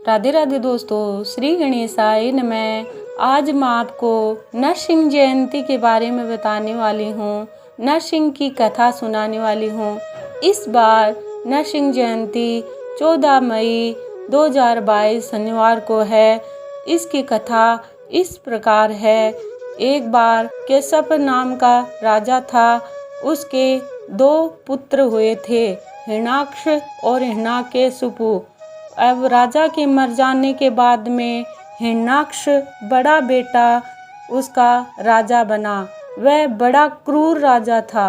राधे राधे दोस्तों, श्री गणेशाय नमः। आज मैं आपको नरसिंह जयंती के बारे में बताने वाली हूँ, नरसिंह की कथा सुनाने वाली हूँ। इस बार नरसिंह जयंती 14 मई 2022 शनिवार को है। इसकी कथा इस प्रकार है। एक बार केशव नाम का राजा था। उसके 2 पुत्र हुए थे, हिरण्याक्ष और हिरण्यकशिपु। अब राजा के मर जाने के बाद में हिरण्याक्ष बड़ा बेटा उसका राजा बना। वह बड़ा क्रूर राजा था।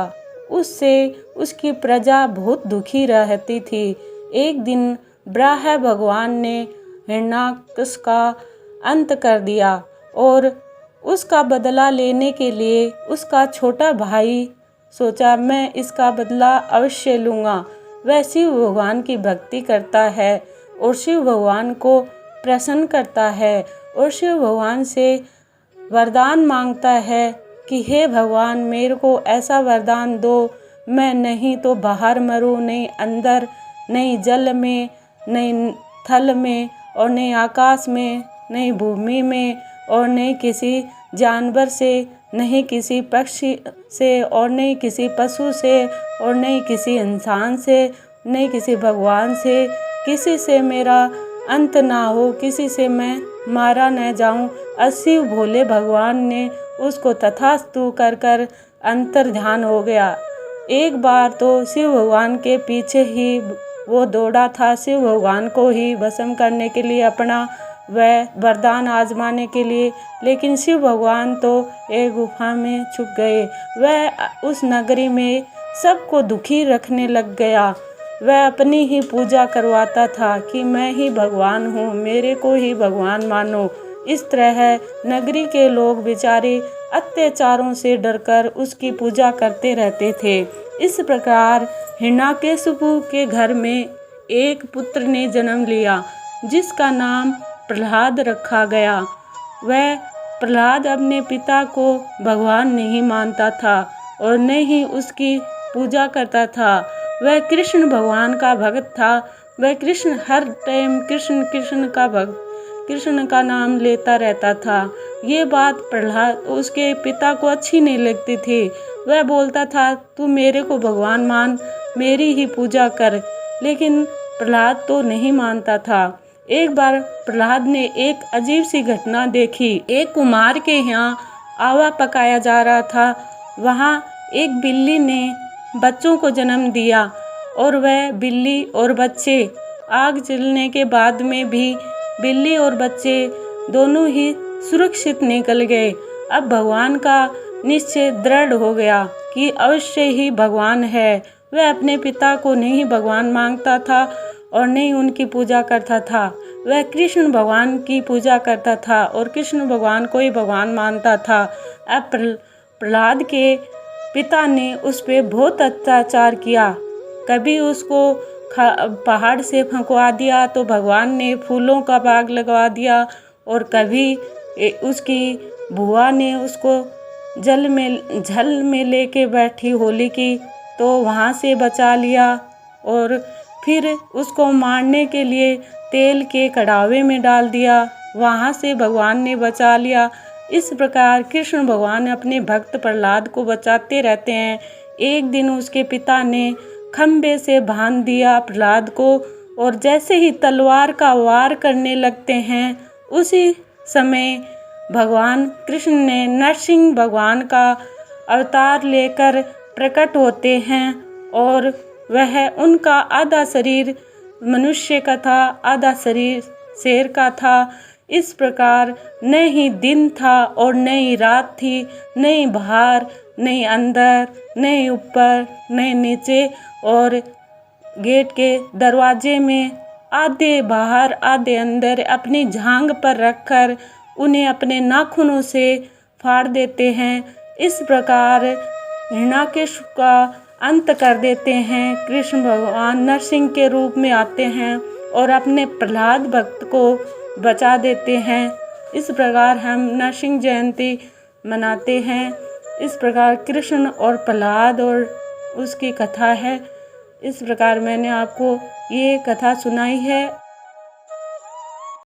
उससे उसकी प्रजा बहुत दुखी रहती थी। एक दिन ब्रह्मा भगवान ने हिरण्याक्ष का अंत कर दिया और उसका बदला लेने के लिए उसका छोटा भाई सोचा, मैं इसका बदला अवश्य लूँगा। वह शिव भगवान की भक्ति करता है और शिव भगवान को प्रसन्न करता है और शिव भगवान से वरदान मांगता है कि हे भगवान, मेरे को ऐसा वरदान दो, मैं नहीं तो बाहर मरूं, नहीं अंदर, नहीं जल में, नहीं थल में और नहीं आकाश में, नहीं भूमि में और नहीं किसी जानवर से, नहीं किसी पक्षी से और नहीं किसी पशु से और नहीं किसी इंसान से, नहीं किसी भगवान से, किसी से मेरा अंत ना हो, किसी से मैं मारा न जाऊं। शिव भोले भगवान ने उसको तथास्तु कर कर अंतर ध्यान हो गया। एक बार तो शिव भगवान के पीछे ही वो दौड़ा था, शिव भगवान को ही भस्म करने के लिए, अपना वह वरदान आजमाने के लिए। लेकिन शिव भगवान तो एक गुफा में छुप गए। वह उस नगरी में सबको दुखी रखने लग गया। वह अपनी ही पूजा करवाता था कि मैं ही भगवान हूँ, मेरे को ही भगवान मानो। इस तरह नगरी के लोग बेचारे अत्याचारों से डरकर उसकी पूजा करते रहते थे। इस प्रकार हिरण्यकशिपु के घर में एक पुत्र ने जन्म लिया, जिसका नाम प्रहलाद रखा गया। वह प्रहलाद अपने पिता को भगवान नहीं मानता था और न ही उसकी पूजा करता था। वह कृष्ण भगवान का भक्त था। वह कृष्ण हर टाइम कृष्ण कृष्ण का नाम लेता रहता था। ये बात प्रहलाद उसके पिता को अच्छी नहीं लगती थी। वह बोलता था, तू मेरे को भगवान मान, मेरी ही पूजा कर। लेकिन प्रहलाद तो नहीं मानता था। एक बार प्रहलाद ने एक अजीब सी घटना देखी। एक कुम्हार के यहाँ आवा पकाया जा रहा था। वहाँ एक बिल्ली ने बच्चों को जन्म दिया और वह बिल्ली और बच्चे आग जलने के बाद में भी बिल्ली और बच्चे दोनों ही सुरक्षित निकल गए। अब भगवान का निश्चय दृढ़ हो गया कि अवश्य ही भगवान है। वह अपने पिता को नहीं भगवान मांगता था और नहीं उनकी पूजा करता था। वह कृष्ण भगवान की पूजा करता था और कृष्ण भगवान को ही भगवान मानता था। अब प्रहलाद के पिता ने उस पर बहुत अत्याचार किया। कभी उसको पहाड़ से फंकवा दिया तो भगवान ने फूलों का बाग लगवा दिया, और कभी उसकी बुआ ने उसको झल में लेके बैठी होली की तो वहाँ से बचा लिया, और फिर उसको मारने के लिए तेल के कढ़ावे में डाल दिया, वहाँ से भगवान ने बचा लिया। इस प्रकार कृष्ण भगवान अपने भक्त प्रहलाद को बचाते रहते हैं। एक दिन उसके पिता ने खंबे से बांध दिया प्रहलाद को, और जैसे ही तलवार का वार करने लगते हैं, उसी समय भगवान कृष्ण ने नरसिंह भगवान का अवतार लेकर प्रकट होते हैं, और वह उनका आधा शरीर मनुष्य का था, आधा शरीर शेर का था। इस प्रकार न ही दिन था और न ही रात थी, न ही बाहर, न ही अंदर, न ही ऊपर, न ही नीचे, और गेट के दरवाजे में आधे बाहर आधे अंदर अपनी जांघ पर रखकर उन्हें अपने नाखूनों से फाड़ देते हैं। इस प्रकार हिरण्याकशिपु का अंत कर देते हैं। कृष्ण भगवान नरसिंह के रूप में आते हैं और अपने प्रहलाद भक्त को बचा देते हैं। इस प्रकार हम नरसिंह जयंती मनाते हैं। इस प्रकार कृष्ण और प्रहलाद और उसकी कथा है। इस प्रकार मैंने आपको ये कथा सुनाई है।